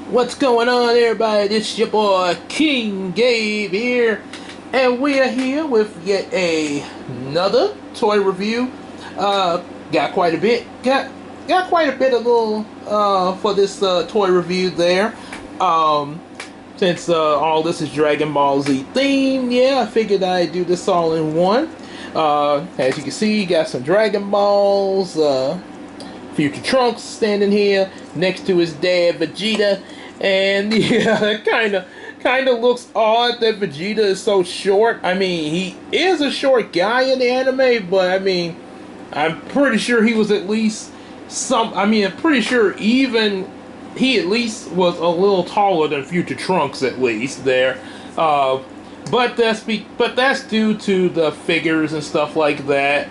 What's going on, everybody? This your boy King Gabe here, and we are here with yet another toy review. Got quite a bit, got quite a bit of little for this toy review there. Since all this is Dragon Ball Z themed, yeah, I figured I'd do this all in one. As you can see, you got some Dragon Balls. Future Trunks standing here next to his dad Vegeta, and yeah, it kind of looks odd that Vegeta is so short. I mean, he is a short guy in the anime, but I mean, I'm pretty sure he was at least some. I mean, I'm pretty sure even he at least was a little taller than Future Trunks at least there. But that's due to the figures and stuff like that.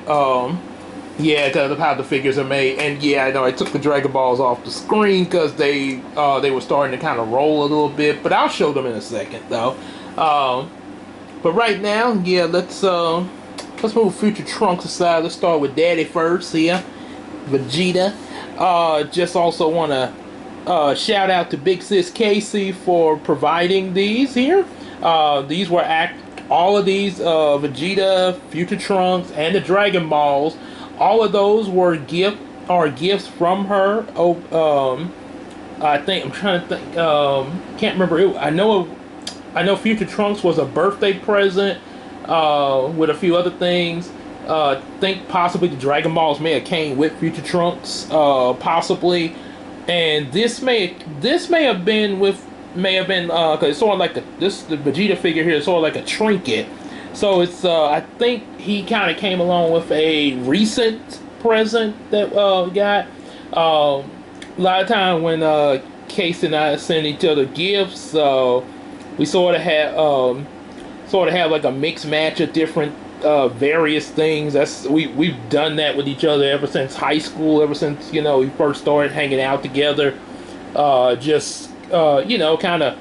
Yeah, because of how the figures are made, and yeah, I know I took the Dragon Balls off the screen because they were starting to kind of roll a little bit, but I'll show them in a second though. But right now, yeah, let's move Future Trunks aside. Let's start with Daddy first here, Vegeta. Just also want to shout out to Big Sis Casey for providing these here. These were all of these Vegeta, Future Trunks, and the Dragon Balls. All of those were gifts from her. I think I'm trying to think. Can't remember. I know Future Trunks was a birthday present with a few other things. Think possibly the Dragon Balls may have came with Future Trunks, possibly, and this may have been because it's sort of like the Vegeta figure here is sort of like a trinket. So it's I think he kind of came along with a recent present that we got. A lot of time when Case and I send each other gifts, we sort of have like a mix match of different various things. We've done that with each other ever since high school, ever since we first started hanging out together. Kind of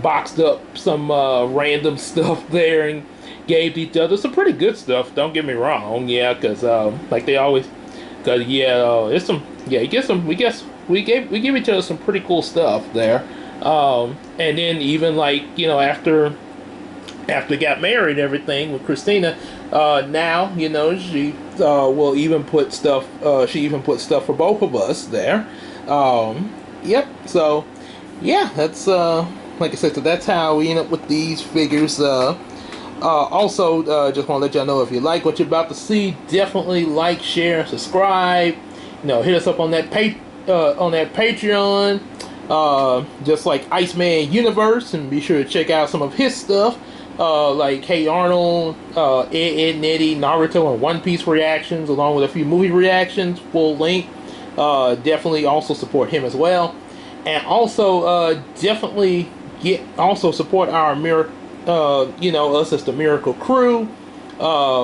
boxed up some random stuff there and gave each other some pretty good stuff. Don't get me wrong, yeah, because like they always, because it's some, yeah, we give each other some pretty cool stuff there. And then even like after we got married and everything with Christina, now she will even put stuff. She even put stuff for both of us there. Yep. So yeah, that's like I said, so that's how we end up with these figures. Also, just want to let y'all know, if you like what you're about to see, definitely like, share, and subscribe. Hit us up on that Patreon, just like Iceman Universe, and be sure to check out some of his stuff, like Hey Arnold, Ed, Nettie, Naruto, and One Piece reactions, along with a few movie reactions, full length. Definitely also support him as well. And also, definitely support our us as the Miracle Crew,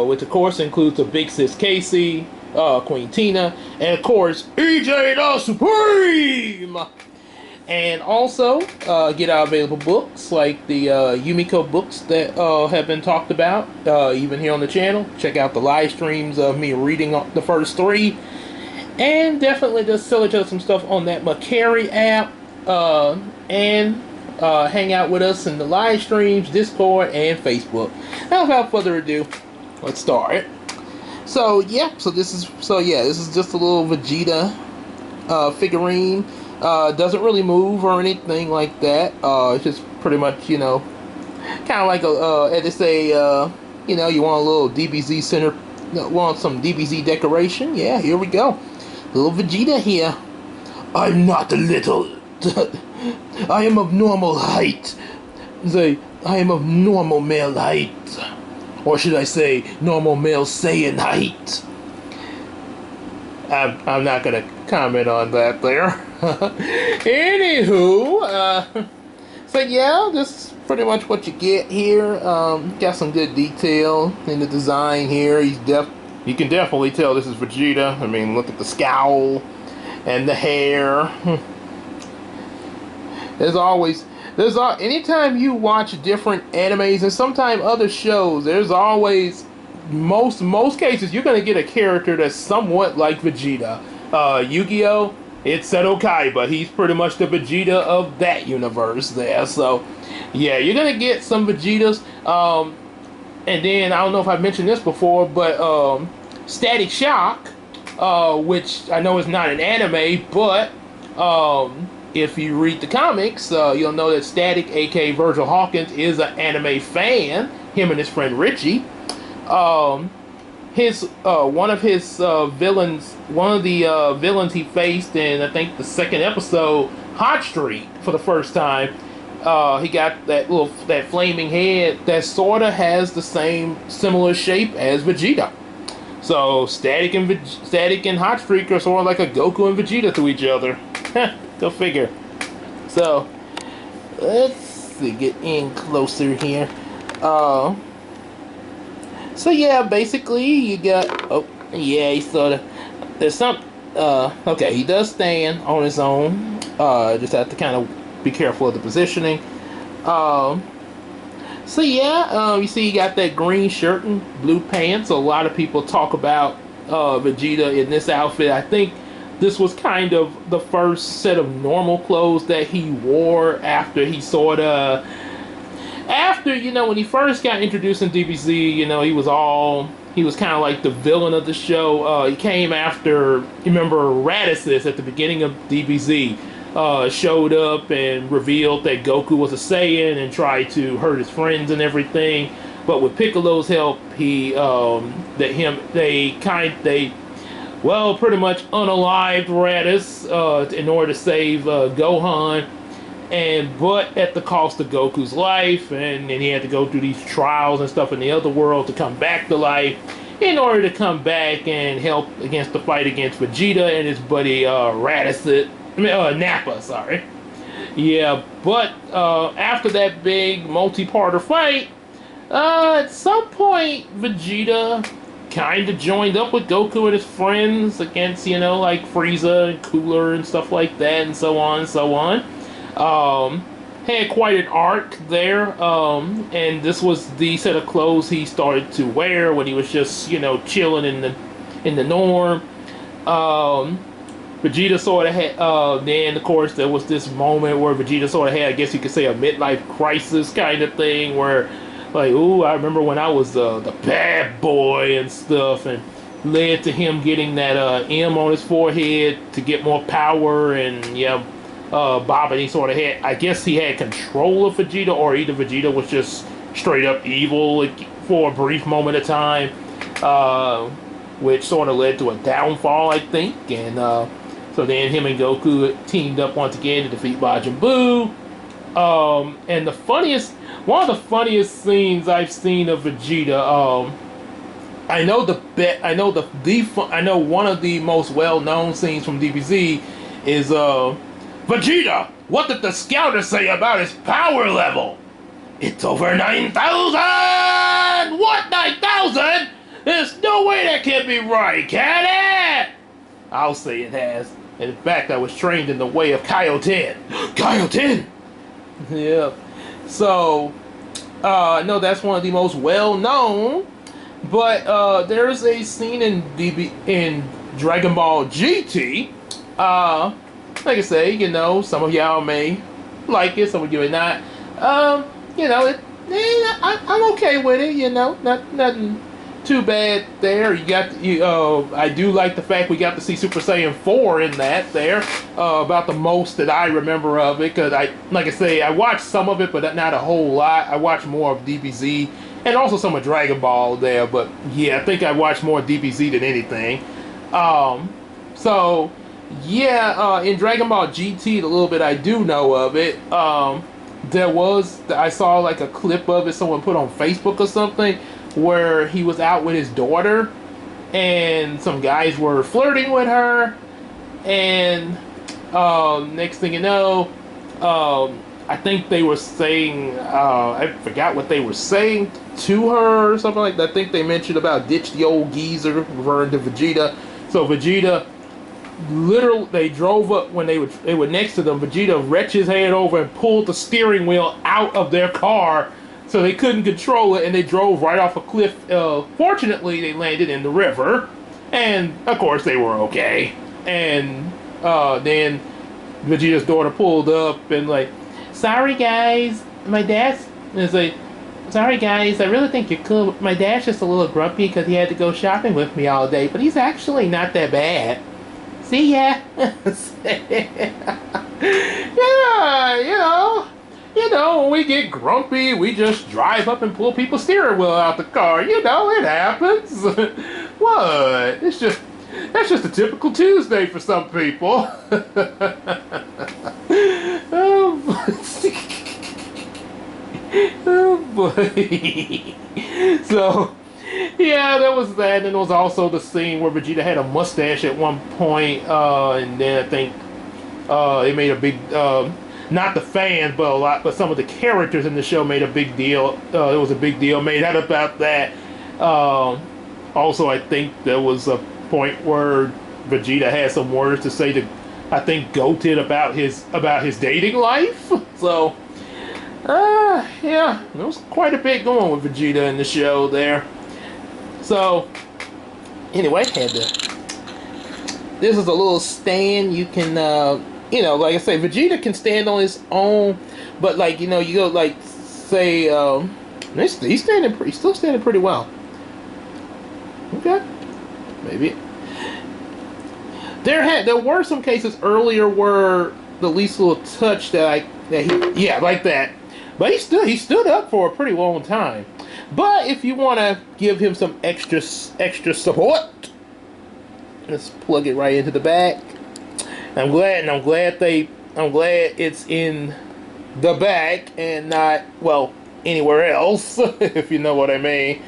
which of course includes the Big Sis Casey, Queen Tina, and of course EJ the Supreme. And also get our available books like the Yumiko books that have been talked about, even here on the channel. Check out the live streams of me reading the first 3. And definitely just sell each other some stuff on that Macari app, and hang out with us in the live streams, Discord, and Facebook. Now, without further ado, let's start. So yeah, this is just a little Vegeta figurine. Doesn't really move or anything like that. It's just pretty much kind of like they say you want a little DBZ center, want some DBZ decoration. Yeah, here we go. Little Vegeta here. I'm not a little. I am of normal height. I am of normal male height. Or should I say, normal male Saiyan height. I'm not going to comment on that there. Anywho, so yeah, this is pretty much what you get here. Got some good detail in the design here. You can definitely tell this is Vegeta. I mean, look at the scowl and the hair. Anytime you watch different animes and sometimes other shows, there's always, most cases, you're going to get a character that's somewhat like Vegeta. Yu-Gi-Oh! It's Seto Kaiba. He's pretty much the Vegeta of that universe there. So, yeah, you're gonna get some Vegetas. And then I don't know if I mentioned this before, but Static Shock, which I know is not an anime, but if you read the comics, you'll know that Static, aka Virgil Hawkins, is an anime fan. Him and his friend Richie. One of his villains, one of the villains he faced in, I think, the second episode, Hot Street, for the first time. He got that flaming head that sort of has the same similar shape as Vegeta. So Static and Hot Streak are sort of like a Goku and Vegeta to each other. Go figure. So let's see, get in closer here. So yeah, basically you got, oh yeah, he sort of, there's some, okay, he does stand on his own. Just have to kind of be careful of the positioning. So yeah, you see he got that green shirt and blue pants. A lot of people talk about Vegeta in this outfit. I think this was kind of the first set of normal clothes that he wore after he sort of, you know, when he first got introduced in DBZ, you know, he was kind of like the villain of the show. He came after, you remember, Raditz at the beginning of DBZ. Showed up and revealed that Goku was a Saiyan and tried to hurt his friends and everything. But with Piccolo's help, they pretty much unalived Raditz in order to save Gohan, but at the cost of Goku's life, and he had to go through these trials and stuff in the other world to come back to life in order to come back and help against the fight against Vegeta and his buddy Raditz. Nappa, sorry. Yeah, but after that big multi-parter fight, at some point Vegeta kind of joined up with Goku and his friends against, you know, like Frieza and Cooler and stuff like that, and so on and so on. Had quite an arc there, and this was the set of clothes he started to wear when he was just, you know, chilling in the norm. Vegeta sort of had, then of course there was this moment where Vegeta sort of had, I guess you could say, a midlife crisis kind of thing where, like, ooh, I remember when I was the bad boy and stuff, and led to him getting that M on his forehead to get more power, and yeah, Bob, and he sort of had, I guess he had control of Vegeta, or either Vegeta was just straight up evil, like, for a brief moment of time, which sort of led to a downfall, I think, and so then him and Goku teamed up once again to defeat Majin Buu. And one of the funniest scenes I've seen of Vegeta. I know one of the most well-known scenes from DBZ is Vegeta. What did the scouter say about his power level? It's over 9,000. What, 9,000? There's no way that can be right, can it? I'll say it has. And in fact, I was trained in the way of Kaioten. Kaioten! Yeah. So, I know that's one of the most well-known, but there's a scene in Dragon Ball GT. Like I say, you know, some of y'all may like it, some of you may not. You know, I'm okay with it. You know, nothing too bad there. I do like the fact we got to see Super Saiyan 4 in that there. About the most that I remember of it, because like I say, I watched some of it, but not a whole lot. I watched more of DBZ and also some of Dragon Ball there, but yeah, I think I watched more DBZ than anything. So yeah, in Dragon Ball GT, the little bit I do know of it, I saw like a clip of it someone put on Facebook or something, where he was out with his daughter and some guys were flirting with her, and next thing you know, I think they were saying, I forgot what they were saying to her or something like that. I think they mentioned about ditch the old geezer, referring to Vegeta. So Vegeta, literally, they drove up when they were next to them. Vegeta wrenched his head over and pulled the steering wheel out of their car, so they couldn't control it, and they drove right off a cliff. Fortunately, they landed in the river, and of course they were okay. And Then Vegeta's daughter pulled up and like, sorry guys, my dad's is like, sorry guys, I really think you're cool. My dad's just a little grumpy because he had to go shopping with me all day, but he's actually not that bad. See ya. Yeah, when we get grumpy, we just drive up and pull people's steering wheel out the car. It happens. What? That's just a typical Tuesday for some people. Oh boy. So, yeah, there was that. And there was also the scene where Vegeta had a mustache at one point, and then I think it made a big, not the fans, but some of the characters in the show made a big deal. It was a big deal made out about that. Also, I think there was a point where Vegeta had some words to say to, I think, Goten about his dating life. So, yeah, there was quite a bit going with Vegeta in the show there. So, anyway, this is a little stand. You can, like I say, Vegeta can stand on his own, but like, you go like, say, he's still standing pretty well. Okay, maybe. There were some cases earlier where the least little touch like that. But he stood up for a pretty long time. But if you want to give him some extra support, let's plug it right into the back. I'm glad it's in the back and not, well, anywhere else, if you know what I mean.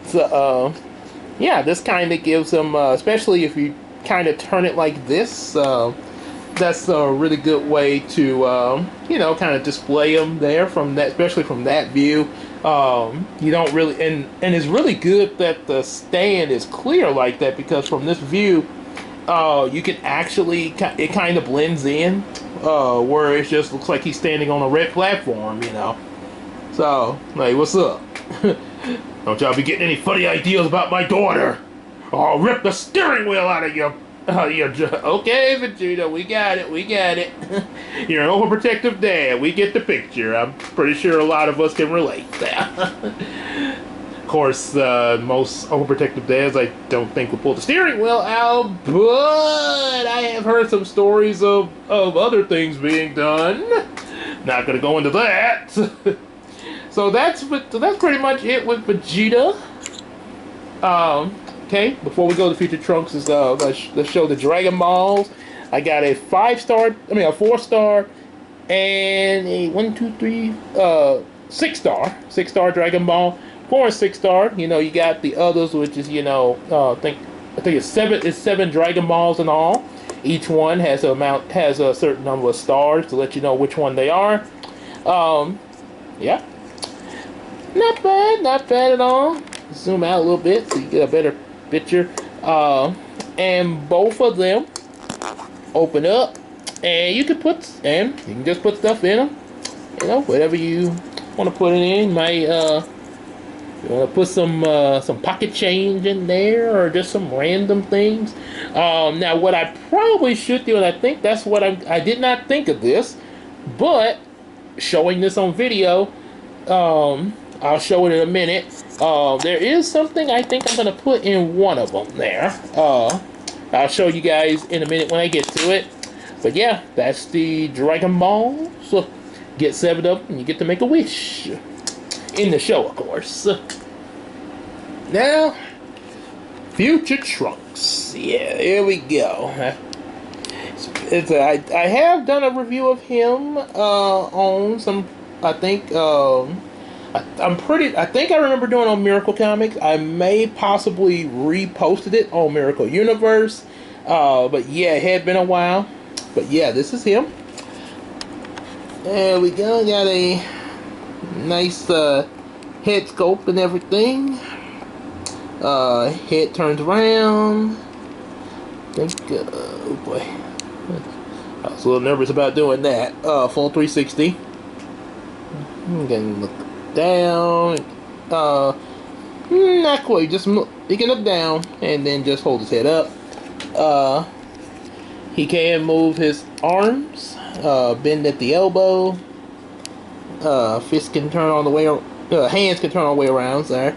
So, yeah, this kind of gives them, especially if you kind of turn it like this, that's a really good way to, kind of display them there from that, especially from that view. You don't really, and it's really good that the stand is clear like that, because from this view, you can actually, it kind of blends in, where it just looks like he's standing on a red platform, So, like, what's up? Don't y'all be getting any funny ideas about my daughter, or I'll rip the steering wheel out of your okay, Vegeta, we got it. You're an overprotective dad. We get the picture. I'm pretty sure a lot of us can relate there. Of course, most overprotective dads, I don't think, will pull the steering wheel out, but I have heard some stories of other things being done. Not gonna go into that. So that's pretty much it with Vegeta. Okay, before we go to Future Trunks, let's show the Dragon Balls. I got a 4-star, and a 6-star Dragon Ball. 4 and 6-star. You got the others, which is I think it's seven Dragon Balls in all. Each one has a certain number of stars to let you know which one they are. Yeah, not bad at all. Zoom out a little bit so you get a better picture. And both of them open up, and you can just put stuff in them. Whatever you want to put it in. You might you want to put some pocket change in there, or just some random things. Now, what I probably should do, and I think that's what I did not think of this, but showing this on video, I'll show it in a minute. There is something I think I'm going to put in one of them there. I'll show you guys in a minute when I get to it. But yeah, that's the Dragon Ball. So get 7 up and you get to make a wish. In the show, of course. Now, Future Trunks. Yeah, here we go. I have done a review of him on some, I think, I think I remember doing on Miracle Comics. I may possibly reposted it on Miracle Universe. But yeah, it had been a while. But yeah, this is him. There we go. Got a nice head sculpt and everything. Head turns around. I think, oh boy. I was a little nervous about doing that. Full 360. You can look down. Not quite. Just you can look down and then just hold his head up. He can move his arms, bend at the elbow. Fist can turn all the way. Hands can turn all the way around. Sorry.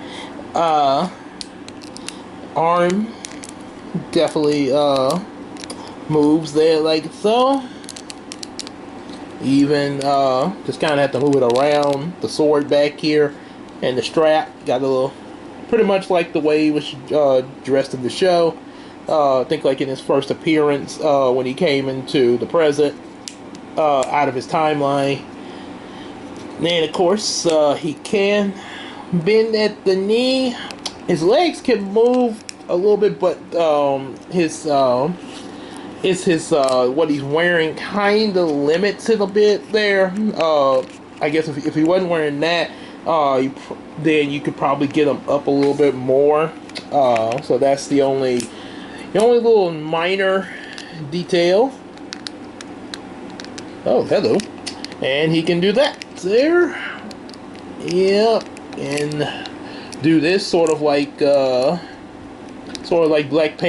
Arm definitely moves there like so. Even just kind of have to move it around. The sword back here and the strap got a little, pretty much like the way he was dressed in the show. I think like in his first appearance when he came into the present out of his timeline. Then of course he can bend at the knee. His legs can move a little bit, but his what he's wearing kind of limits it a bit there. I guess if he wasn't wearing that, then you could probably get him up a little bit more. So that's the only little minor detail. Oh, hello. And he can do that there. Yep. And do this sort of like like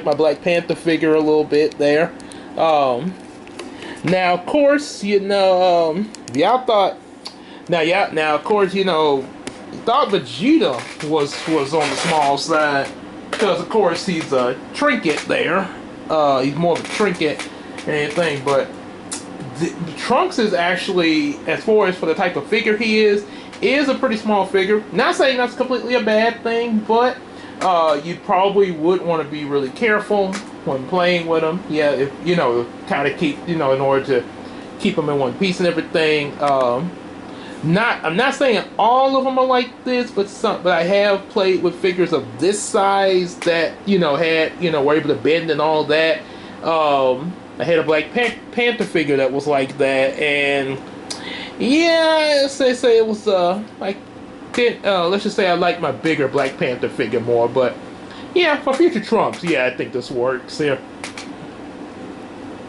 my Black Panther figure a little bit there. Now of course, you know, y'all thought now of course, you know, thought Vegeta was on the small side, because of course he's a trinket there. He's more of a trinket and anything, but the Trunks is actually, as far as for the type of figure he is a pretty small figure. Not saying that's completely a bad thing, but you probably would want to be really careful when playing with him. Yeah, if you know, kind of keep, you know, in order to keep them in one piece and everything. I'm not saying all of them are like this, but I have played with figures of this size that, you know, had, you know, were able to bend and all that. I had a Black Panther figure that was like that, and yeah, say it was like, let's just say I like my bigger Black Panther figure more, but yeah, for future Trunks, yeah, I think this works here.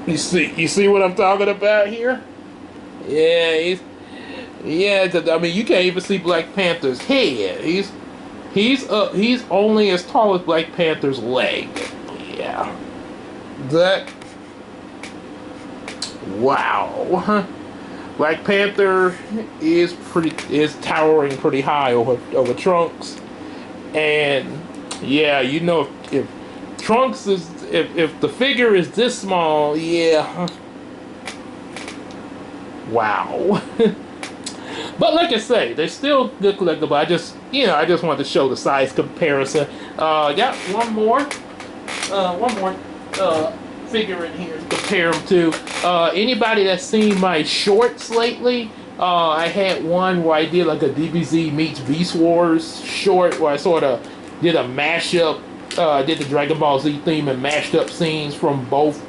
You see what I'm talking about here? Yeah, I mean, you can't even see Black Panther's head. He's only as tall as Black Panther's leg. Yeah, that. Wow. Black Panther is towering pretty high over Trunks, and yeah, you know, if Trunks is if the figure is this small, yeah, wow. But like I say, they still good collectible. I just wanted to show the size comparison. Got one more figure in here to compare them to. Anybody that's seen my shorts lately, I had one where I did like a DBZ meets Beast Wars short, where I sort of did a mashup, did the Dragon Ball Z theme and mashed up scenes from both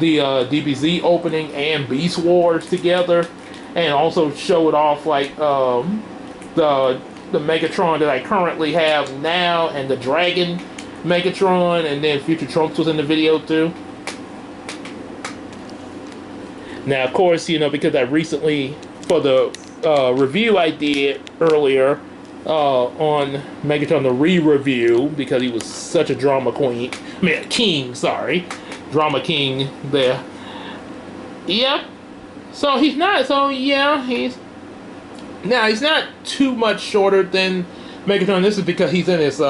the DBZ opening and Beast Wars together, and also showed off like the Megatron that I currently have now, and the Dragon Megatron, and then Future Trunks was in the video too. Now, of course, you know, because I recently, for the review I did earlier on Megatron, the re-review, because he was such a drama king, sorry. Drama king there. Yeah. So he's not, he's not too much shorter than Megatron. This is because he's in his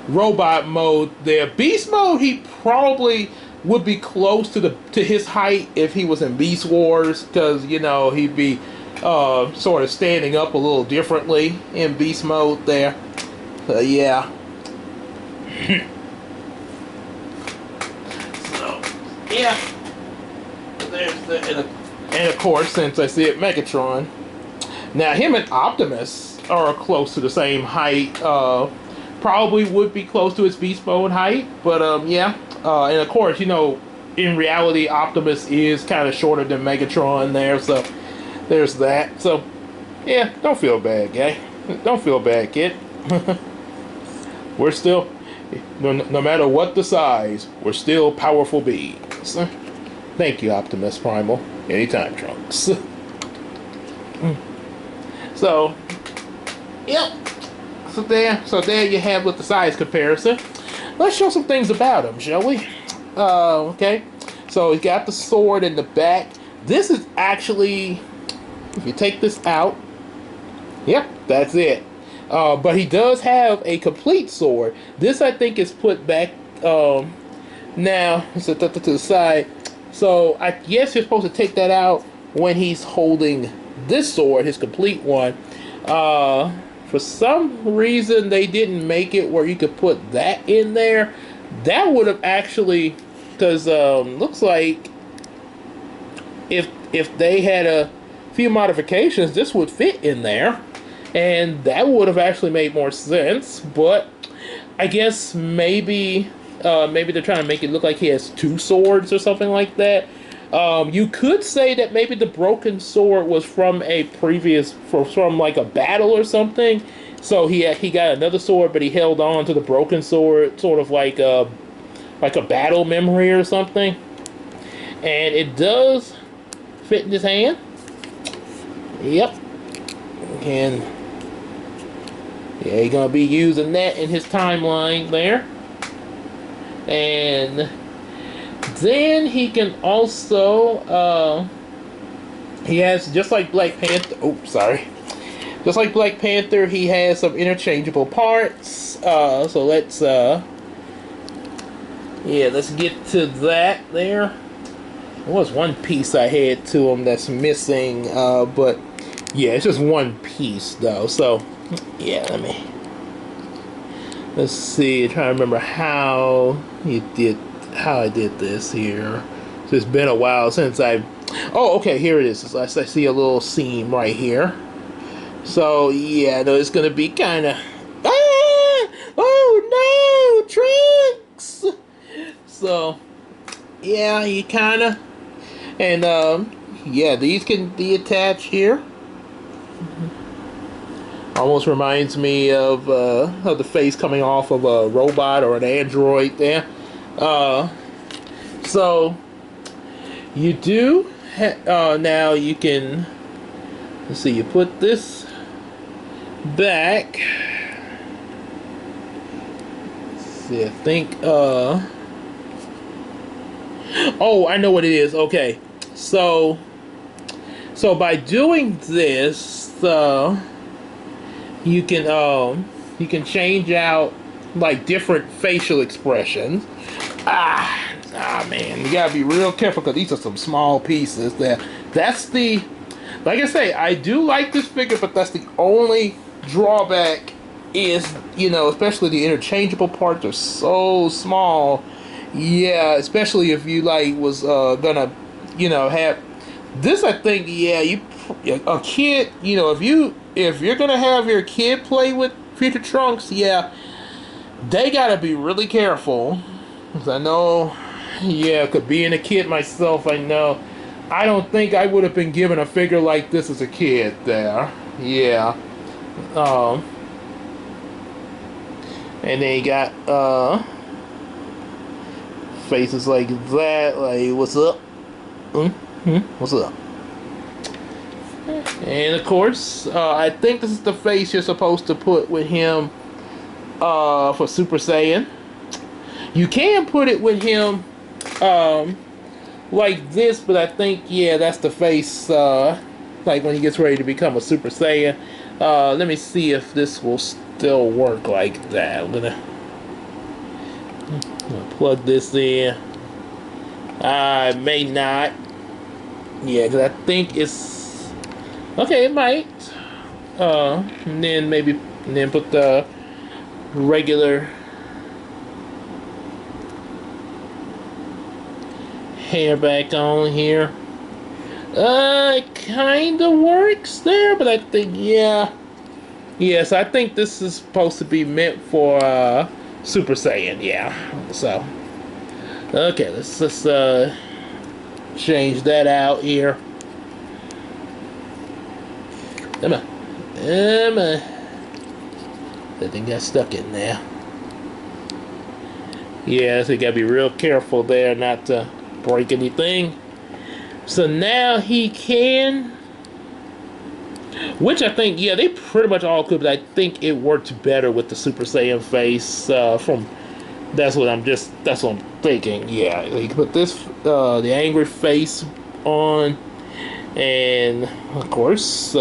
robot mode there. Beast mode, he probably would be close to his height if he was in Beast Wars, because, you know, he'd be sort of standing up a little differently in Beast mode there. Yeah. So, yeah. There's the, and of course, since I see it, Megatron. Now, him and Optimus are close to the same height. Probably would be close to his Beast Mode height, but yeah. And of course, you know, in reality, Optimus is kind of shorter than Megatron there, so there's that. So, yeah, don't feel bad, guy. Don't feel bad, kid. We're still, no matter what the size, we're still powerful beings. Thank you, Optimus Primal. Anytime, Trunks. So, yep. So there you have with the size comparison. Let's show some things about him, shall we? Okay. So he's got the sword in the back. This is actually, if you take this out, yep, that's it. But he does have a complete sword. This, I think, is put back now to the side. So I guess you're supposed to take that out when he's holding this sword, his complete one. For some reason, they didn't make it where you could put that in there. That would have actually, because looks like if they had a few modifications, this would fit in there, and that would have actually made more sense. But I guess maybe they're trying to make it look like he has two swords or something like that. You could say that maybe the broken sword was from a previous, from like a battle or something. So he got another sword, but he held on to the broken sword, sort of like a battle memory or something. And it does fit in his hand. Yep. And yeah, he's gonna be using that in his timeline there. And then he can also he has, just like Black Panther, just like Black Panther, he has some interchangeable parts. So let's get to that there. There was one piece I had to him that's missing, but yeah, it's just one piece though. So yeah, let's see. Try to remember how I did this here. So it's been a while since oh, okay, here it is. I see a little seam right here. So yeah, no, it's gonna be kind of oh no, Trunks. So yeah, you kind of, and yeah, these can detach here. Almost reminds me of the face coming off of a robot or an android there. So you do now you can, let's see, you put this back. Let's see, I think oh, I know what it is. Okay, so by doing this, you can change out like different facial expressions. Man, you gotta be real careful because these are some small pieces. That's the, like I say, I do like this figure, but that's the only drawback is, you know, especially the interchangeable parts are so small. Yeah, especially if you like was gonna, you know, have this. I think, yeah, a kid, you know, if you're gonna have your kid play with Future Trunks, yeah, they gotta be really careful. 'Cause I know, yeah, could being a kid myself, I know, I don't think I would have been given a figure like this as a kid there. Yeah. And then you got faces like that, like, what's up? What's up? And of course, I think this is the face you're supposed to put with him for Super Saiyan. You can put it with him like this, but I think, yeah, that's the face like when he gets ready to become a Super Saiyan. Let me see if this will still work like that. I'm gonna plug this in. I may not. Yeah, because I think it's okay. It might. And then put the regular hair back on here. It kind of works there, but I think, yeah. Yes, I think this is supposed to be meant for Super Saiyan, yeah. So, okay, let's just change that out here. Come on. That thing got stuck in there. Yeah, so you gotta be real careful there not to break anything. So now he can, which I think, yeah, they pretty much all could, but I think it worked better with the Super Saiyan face from That's what I'm thinking. Yeah, you can put this the angry face on, and of course,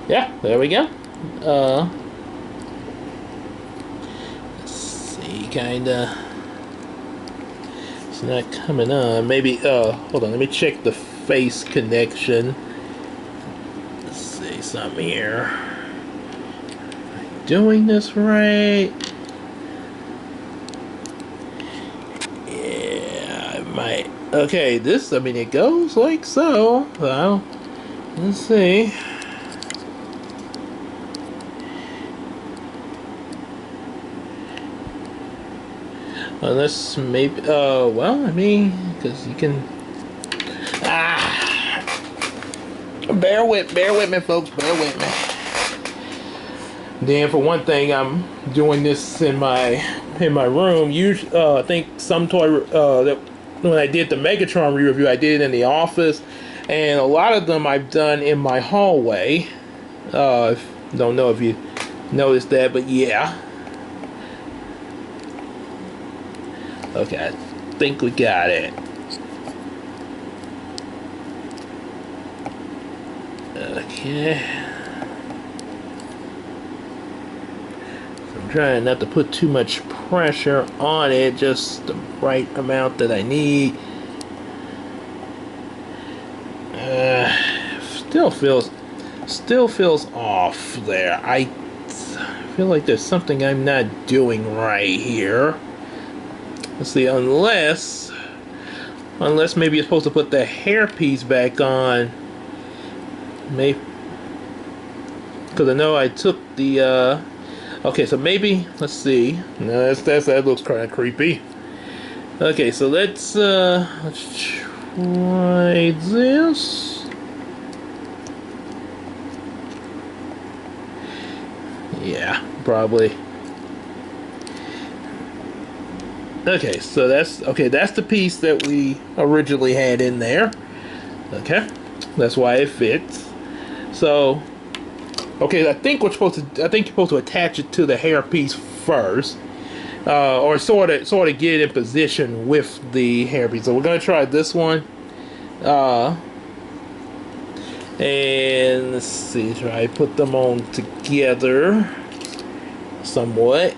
yeah, there we go. Let's see, kinda. It's not coming on. Maybe. Hold on. Let me check the face connection. Let's see something here. Doing this right? Yeah, I might. Okay, this, I mean, it goes like so. Well, let's see. Unless maybe, well, I mean, because you can. Ah! Bear with me, folks, bear with me. Then for one thing, I'm doing this in my room. Usually, I think some toy that when I did the Megatron review, I did it in the office, and a lot of them I've done in my hallway. Don't know if you noticed that, but yeah. Okay, I think we got it. Okay. I'm trying not to put too much pressure on it, just the right amount that I need. Still feels off there. I feel like there's something I'm not doing right here. Let's see, unless maybe you're supposed to put the hairpiece back on. Maybe, because I know I took the okay, so maybe, let's see. No, that looks kind of creepy. Okay, so let's try this. Yeah, probably. Okay, so that's the piece that we originally had in there. Okay, that's why it fits. So, okay, I think you're supposed to attach it to the hairpiece first, or sort of get it in position with the hairpiece. So we're gonna try this one, and let's see, try to put them on together somewhat.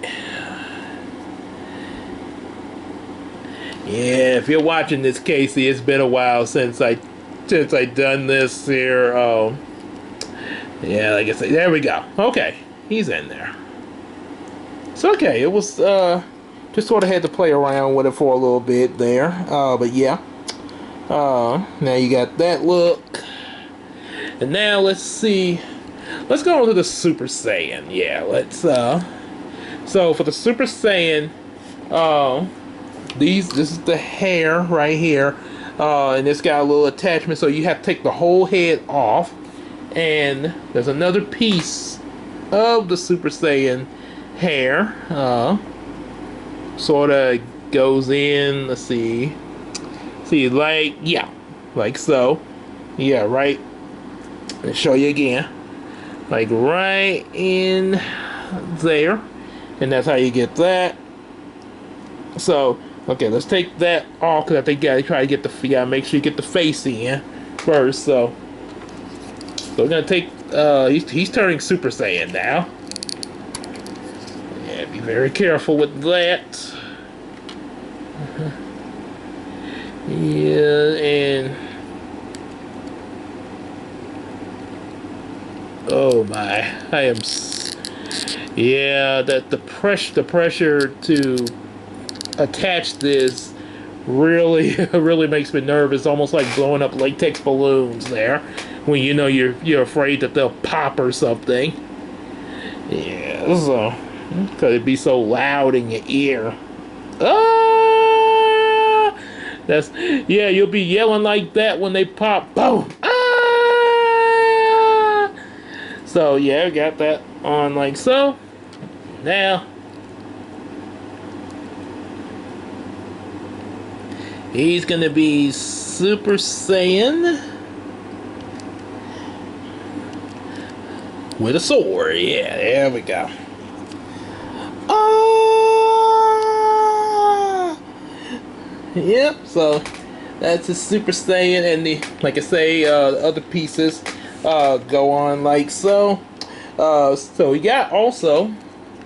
Yeah, if you're watching this, Casey, it's been a while since I done this here. Yeah, like I said, there we go. Okay, he's in there. It's okay. It was just sort of had to play around with it for a little bit there. But yeah. Now you got that look. And now let's see. Let's go on to the Super Saiyan. Yeah, let's so for the Super Saiyan, this is the hair right here. And it's got a little attachment, so you have to take the whole head off. And there's another piece of the Super Saiyan hair. Sort of goes in. Let's see. See, like, yeah, like so. Yeah, right. Let's show you again. Like right in there. And that's how you get that. So, okay, let's take that off, because I think you gotta try to get the, make sure you get the face in first. So we're gonna take, he's turning Super Saiyan now. Yeah, be very careful with that. Yeah, and oh my, I am, yeah, that the pressure to attach this really really makes me nervous. Almost like blowing up latex balloons there, when you know you're afraid that they'll pop or something. Yeah, so because it'd be so loud in your ear. Ah, that's, yeah, you'll be yelling like that when they pop. Boom. Ah. So yeah, I got that on like so. Now he's gonna be Super Saiyan with a sword. Yeah, there we go. Yep. So that's his Super Saiyan, and the like I say, the other pieces go on like so. So we got also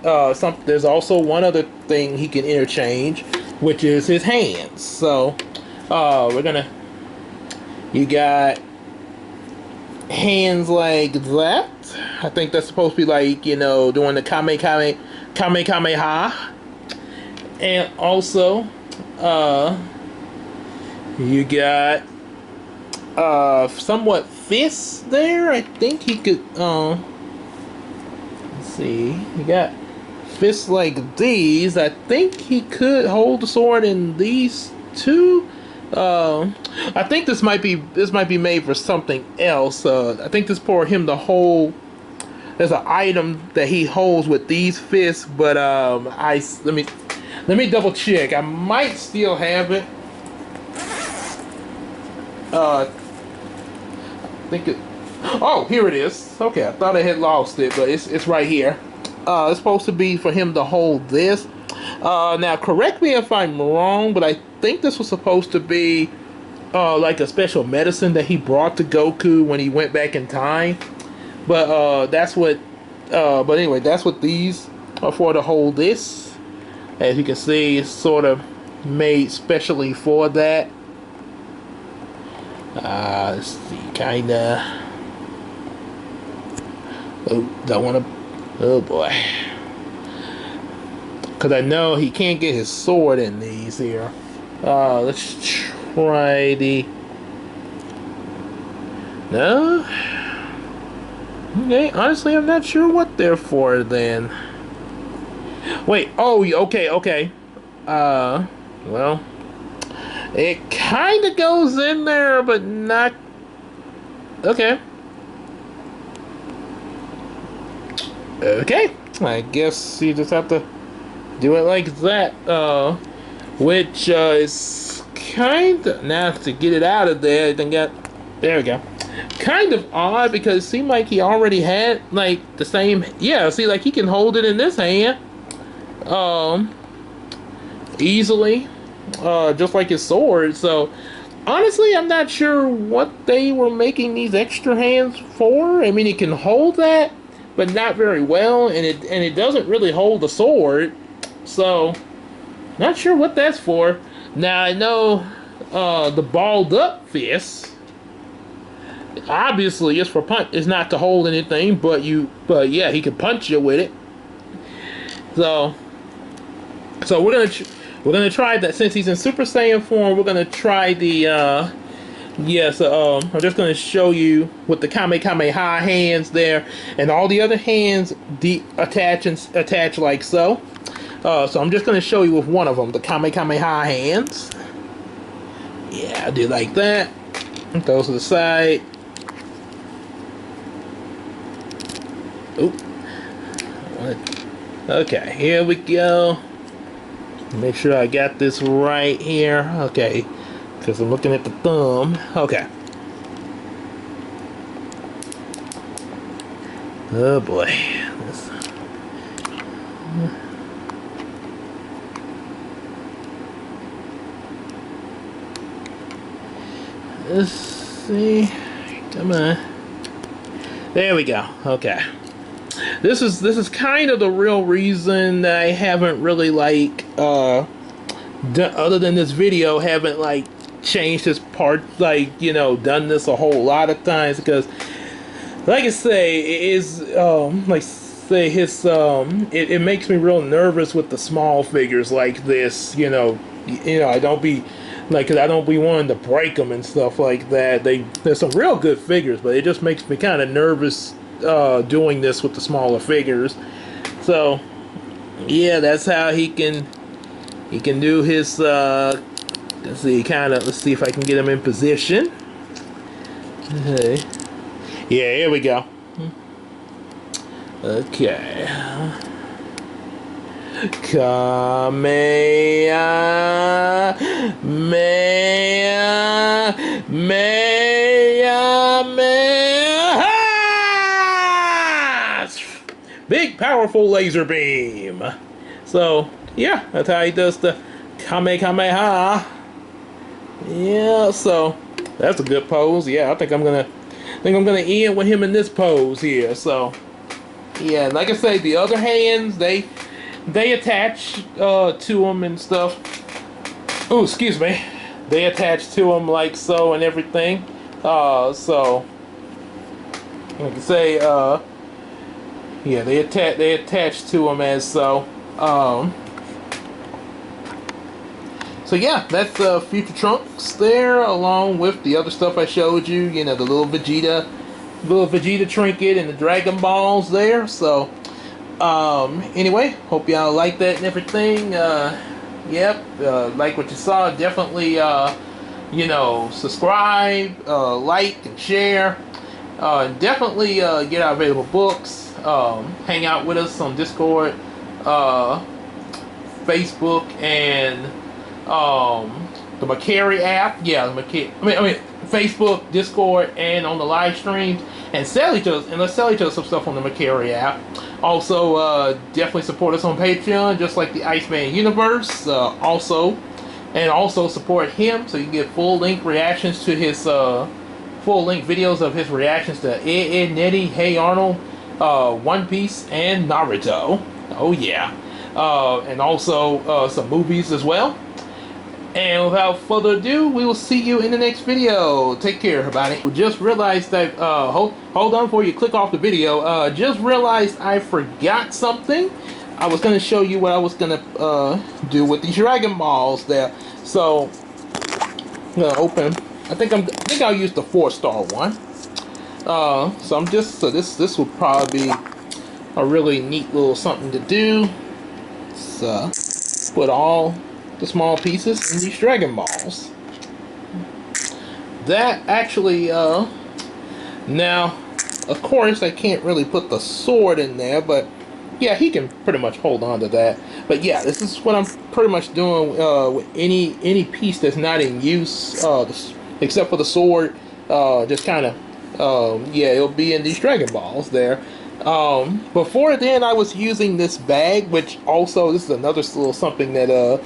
there's also one other thing he can interchange, which is his hands. So you got hands like that. I think that's supposed to be like, doing the Kamehameha. And also, you got somewhat fists there. I think he could let's see. You got fists like these. I think he could hold the sword in these two. I think this might be made for something else. I think this for him to hold. There's an item that he holds with these fists, but let me double check. I might still have it. I think it. Oh, here it is. Okay, I thought I had lost it, but it's right here. It's supposed to be for him to hold this. Now, correct me if I'm wrong, but I think this was supposed to be like a special medicine that he brought to Goku when he went back in time. But that's what. But anyway, that's what these are for, to hold this. As you can see, it's sort of made specially for that. Let's see, kinda. Oh, don't want to. Oh boy. Because I know he can't get his sword in these here. Let's try the... No? Okay, honestly, I'm not sure what they're for then. Wait, oh, okay. Well, it kind of goes in there, but not... Okay. Okay, I guess you just have to do it like that, which is kind of, now to get it out of there, there we go. Kind of odd, because it seemed like he already had like the same, see, like he can hold it in this hand easily, just like his sword. So honestly, I'm not sure what they were making these extra hands for. I mean, he can hold that, but not very well, and it doesn't really hold the sword. So, not sure what that's for. Now I know the balled up fist obviously is for punch. It's not to hold anything, but yeah, he can punch you with it. So we're gonna try that. Since he's in Super Saiyan form, we're gonna try the I'm just gonna show you with the Kamehameha hands there, and all the other hands attach like so. So I'm just going to show you with one of them, the Kamehameha hands. Yeah, I do like that. Those to the side. Oop. Okay, here we go. Make sure I got this right here. Okay, because I'm looking at the thumb. Okay. Oh boy. Let's see. Come on. There we go. Okay. This is kind of the real reason that I haven't really other than this video, haven't like changed this part, done this a whole lot of times, because like I say, it is it makes me real nervous with the small figures like this. I don't be cause I don't be wanting to break them and stuff like that. There's some real good figures, but it just makes me kind of nervous doing this with the smaller figures. So yeah, that's how he can do his let's see if I can get him in position. Okay. Yeah, here we go. Okay. Big, powerful laser beam. So, yeah, that's how he does the Kamehameha. Yeah, so that's a good pose. Yeah, I think I'm gonna end with him in this pose here. So yeah, like I say, the other hands they attach to him and stuff. Oh, excuse me. They attach to him like so and everything. So like I say, yeah, they attach to him as so. So yeah, that's Future Trunks there, along with the other stuff I showed you. You know, the little Vegeta trinket and the Dragon Balls there. So anyway, hope y'all like that and everything. Yep, like what you saw, definitely you know, subscribe, like and share. Definitely get our available books. Hang out with us on Discord, Facebook, and the Macari app. Yeah, the I mean, Facebook, Discord, and on the live streams. And let's sell each other some stuff on the Macari app. Also, definitely support us on Patreon, just like the Iceman Universe. Also support him so you can get full-length reactions to his full-length videos of his reactions to Ed, Nettie, Hey Arnold, One Piece, and Naruto. Oh yeah, and also some movies as well. And without further ado, we will see you in the next video. Take care, everybody. Just realized that, hold on before you click off the video. Just realized I forgot something. I was going to show you what I was going to do with these Dragon Balls there. So, I'm going to open. I think I'll use the 4-star one. So this will probably be a really neat little something to do. So, put all the small pieces in these Dragon Balls. That actually, now, of course, I can't really put the sword in there, but yeah, he can pretty much hold on to that. But yeah, this is what I'm pretty much doing with any piece that's not in use, except for the sword. Just kind of, yeah, it'll be in these Dragon Balls there. Before then, I was using this bag, which also, this is another little something that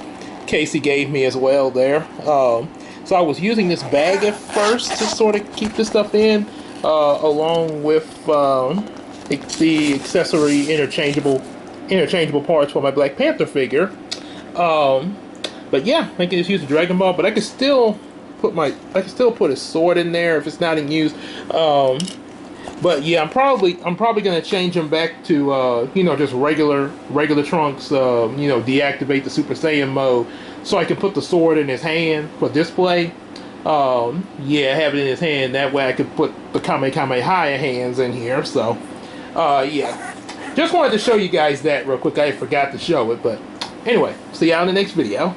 Casey gave me as well there. So I was using this bag at first to sort of keep this stuff in, along with the accessory interchangeable parts for my Black Panther figure. But yeah, I can just use the Dragon Ball, but I can still put a sword in there if it's not in use. But yeah, I'm probably gonna change him back to you know, just regular Trunks. You know, deactivate the Super Saiyan mode so I can put the sword in his hand for display. Yeah, have it in his hand. That way I could put the Kamehameha hands in here. So yeah, just wanted to show you guys that real quick. I forgot to show it, but anyway, see y'all in the next video.